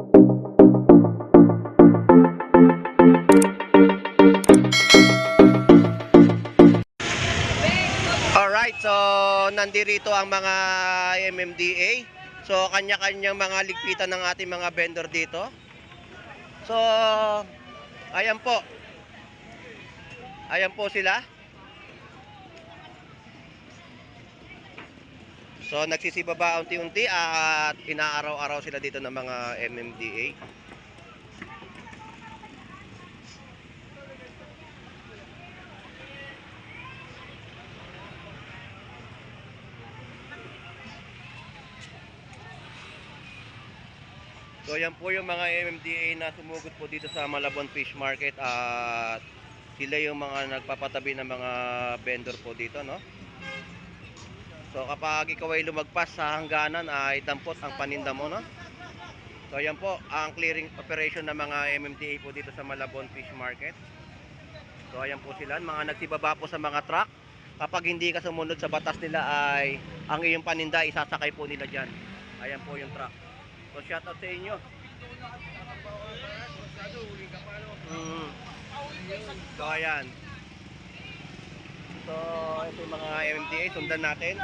Alright, so nandirito ang mga MMDA. So kanya-kanyang mga ligpitan ng ating mga vendor dito. So ayan po. Ayan po sila. So nagsisibaba unti-unti at inaaraw-araw sila dito ng mga MMDA. So yan po yung mga MMDA na sumugod po dito sa Malabon Fish Market at sila yung mga nagpapatabi ng mga vendor po dito, no? So kapag ikaw ay lumagpas sa hangganan ay dampot ang paninda mo, no? So yan po ang clearing operation ng mga MMDA po dito sa Malabon Fish Market. So ayan po sila, mga nagsibaba po sa mga truck. Kapag hindi ka sumunod sa batas nila ay ang iyong paninda isasakay po nila dyan. Ayan po yung truck. So shout out sa inyo. So ayan. So ito yung mga MMDA, sundan natin.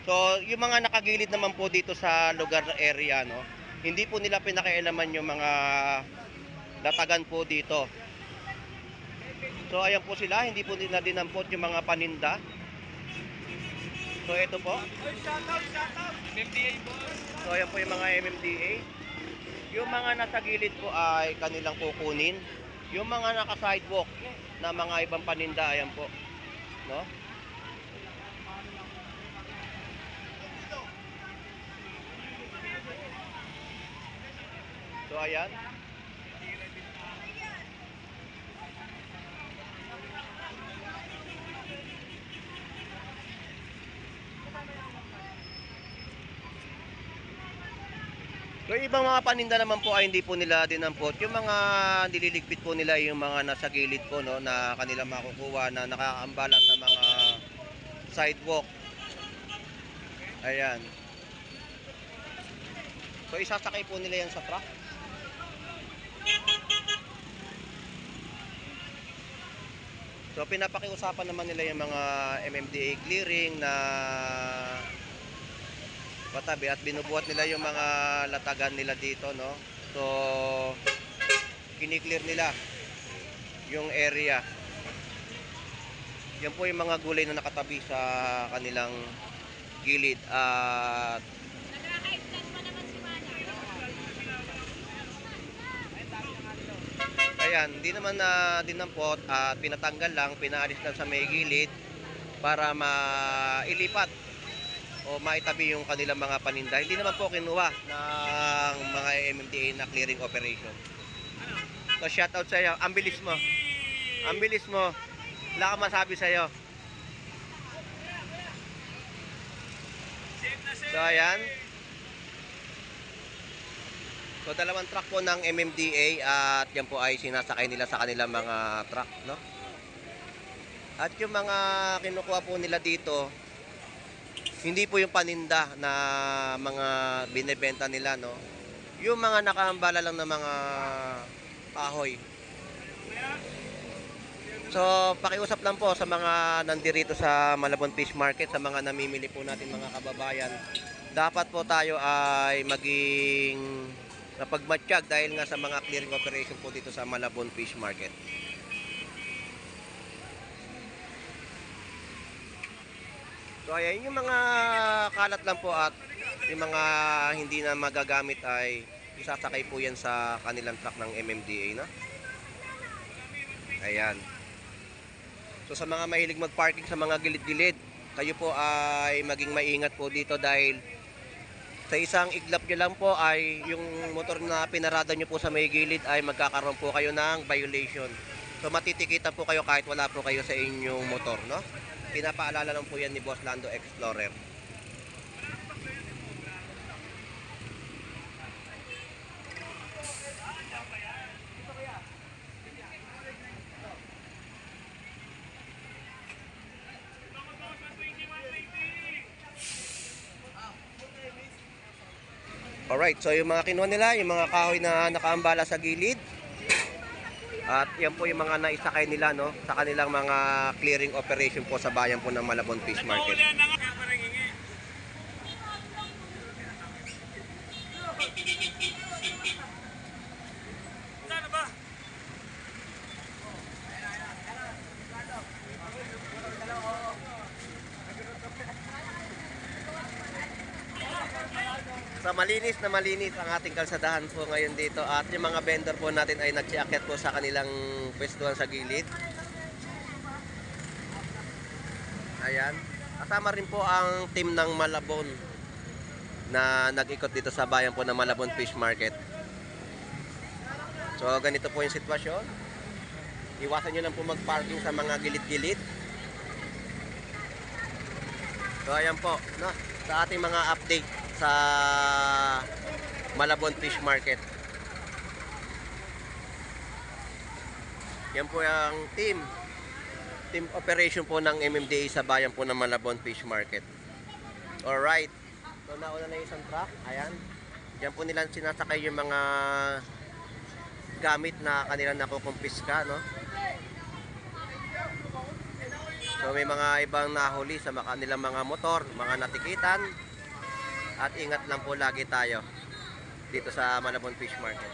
So yung mga nakagilid naman po dito sa lugar na area, no, hindi po nila pinakialaman yung mga latagan po dito. So ayan po sila, hindi po nila dinampot yung mga paninda. So ito po. So ayan po yung mga MMDA. Yung mga nasa gilid po ay kanilang kukunin. Yung mga naka-sidewalk na mga ibang paninda, ayan po, no? So ayan. So ibang mga paninda naman po ay hindi po nila dinampot. Yung mga nililigpit po nila yung mga nasa gilid po, no, na kanila makukuha na nakakaambala sa mga sidewalk. Ayan. So isasakay po nila yan sa truck. So pinapakiusapan naman nila yung mga MMDA clearing na patabi at binubuhat nila yung mga latagan nila dito, no. So kiniklear nila yung area. Yan po yung mga gulay na nakatabi sa kanilang gilid at ayan, hindi naman na dinampot at pinatanggal lang, pinaalis lang sa may gilid para mailipat o maitabi yung kanilang mga paninda. Hindi naman po kinuha ng mga MMDA na clearing operation. So shout out sa iyo. Ang bilis mo. Ang bilis mo. Wala kang masabi sa iyo. So ayan. So dalawang truck po ng MMDA at yan po ay sinasakay nila sa kanilang mga truck, no? At yung mga kinukuha po nila dito, hindi po yung paninda na mga binebenta nila, no? Yung mga nakahambala lang ng mga kahoy. So pakiusap lang po sa mga nandirito sa Malabon Fish Market, sa mga namimili po natin mga kababayan, dapat po tayo ay maging napagmatsyag dahil nga sa mga clearing operation po dito sa Malabon Fish Market. So ayan, yung mga kalat lang po at yung mga hindi na magagamit ay isasakay po yan sa kanilang truck ng MMDA, no? Ayan. So sa mga mahilig mag-parking sa mga gilid-gilid, kayo po ay maging maingat po dito dahil sa isang iglap nyo lang po ay yung motor na pinarada nyo po sa may gilid ay magkakaroon po kayo ng violation. So matitikitan po kayo kahit wala po kayo sa inyong motor, no? Pinapaalala lang po yan ni Boss Lando Explorer. Alright, so yung mga kinuha nila, yung mga kahoy na nakaambala sa gilid. At yan po yung mga naisakay nila, no, sa kanilang mga clearing operation po sa bayan po ng Malabon Fish Market. So malinis na malinis ang ating kalsadahan po ngayon dito at yung mga vendor po natin ay nagsiakyat po sa kanilang pwestuhan sa gilid. Ayan. Kasama rin po ang team ng Malabon na nag-ikot dito sa bayan po ng Malabon Fish Market. So ganito po yung sitwasyon. Iwasan nyo lang po mag-parking sa mga gilid-gilid. So ayan po, no, sa ating mga update sa Malabon Fish Market. Yan po yung team operation po ng MMDA sa bayan po ng Malabon Fish Market. Alright. So nauna na yung isang truck. Ayan. Yan po nila sinasakay yung mga gamit na kanilang nakukumpiska, no? So may mga ibang nahuli sa kanilang mga motor, mga natikitan. At ingat lang po lagi tayo dito sa Malabon Fish Market.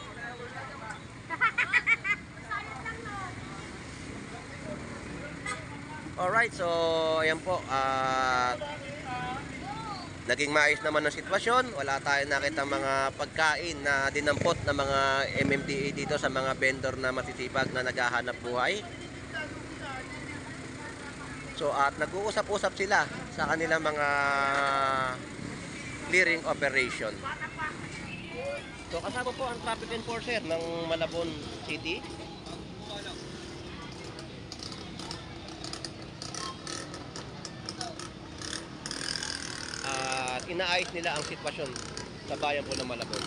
Alright, so ayan po. Naging maayos naman ang sitwasyon. Wala tayong nakita mga pagkain na dinampot ng mga MMDA dito sa mga vendor na masisipag na naghahanap buhay. So at nag-uusap-usap sila sa kanilang mga clearing operation. So kasama po ang traffic enforcer ng Malabon City. At inaayos nila ang sitwasyon sa bayan po ng Malabon.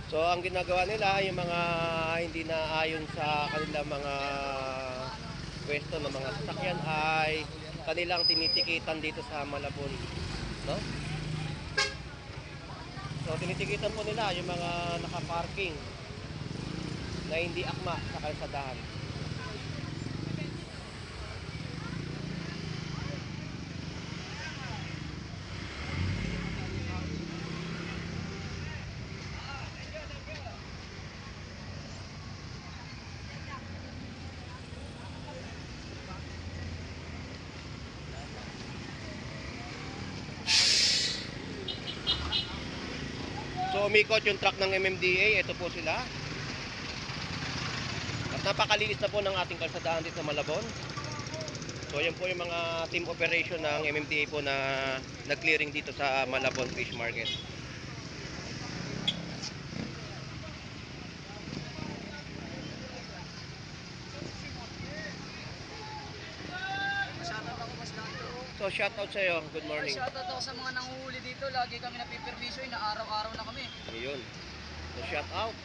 So ang ginagawa nila, yung mga hindi na ayon sa kanilang mga pwesto ng mga sasakyan ay kanilang tinitikitan dito sa Malabon, no? So tinitikitan po nila yung mga nakaparking na hindi akma sa kalsadahan. So umikot yung truck ng MMDA, ito po sila. At napakalinis na po ng ating kalsadahan dito sa Malabon. So yan po yung mga team operation ng MMDA po na nag-clearing dito sa Malabon Fish Market. So shoutout sa iyo, good morning. Shoutout ako sa mga nanguhuli dito. Lagi kami napipermiso, araw-araw na kami. Ayun. So shoutout.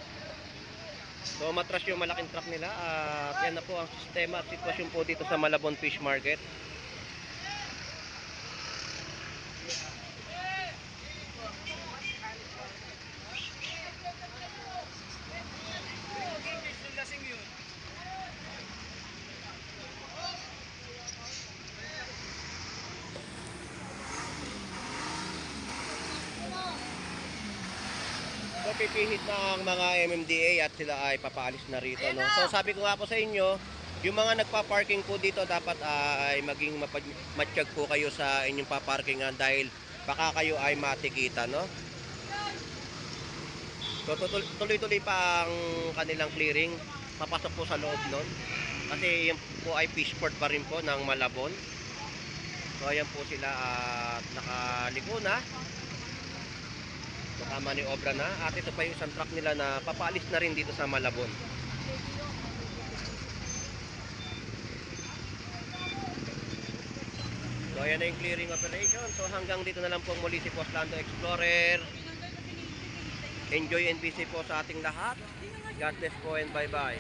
So matras yung malaking truck nila at yan na po ang sistema at sitwasyon po dito sa Malabon Fish Market. So pipihit na ang mga MMDA at sila ay papaalis na rito, no? So sabi ko nga po sa inyo, yung mga nagpa-parking po dito dapat ay maging matiyag po kayo sa inyong paparkingan dahil baka kayo ay matikita, no? So tuloy-tuloy pa ang kanilang clearing. Papasok po sa loob nun. Kasi yan po ay fishport pa rin po ng Malabon. So ayan po sila at nakaliko na. Nakamaniobra na. At ito pa yung isang truck nila na papaalis na rin dito sa Malabon. So ayan na yung clearing operation. So hanggang dito na lang po muli si Boss Lando Explorer. Enjoy and busy po sa ating lahat. God bless po and bye bye.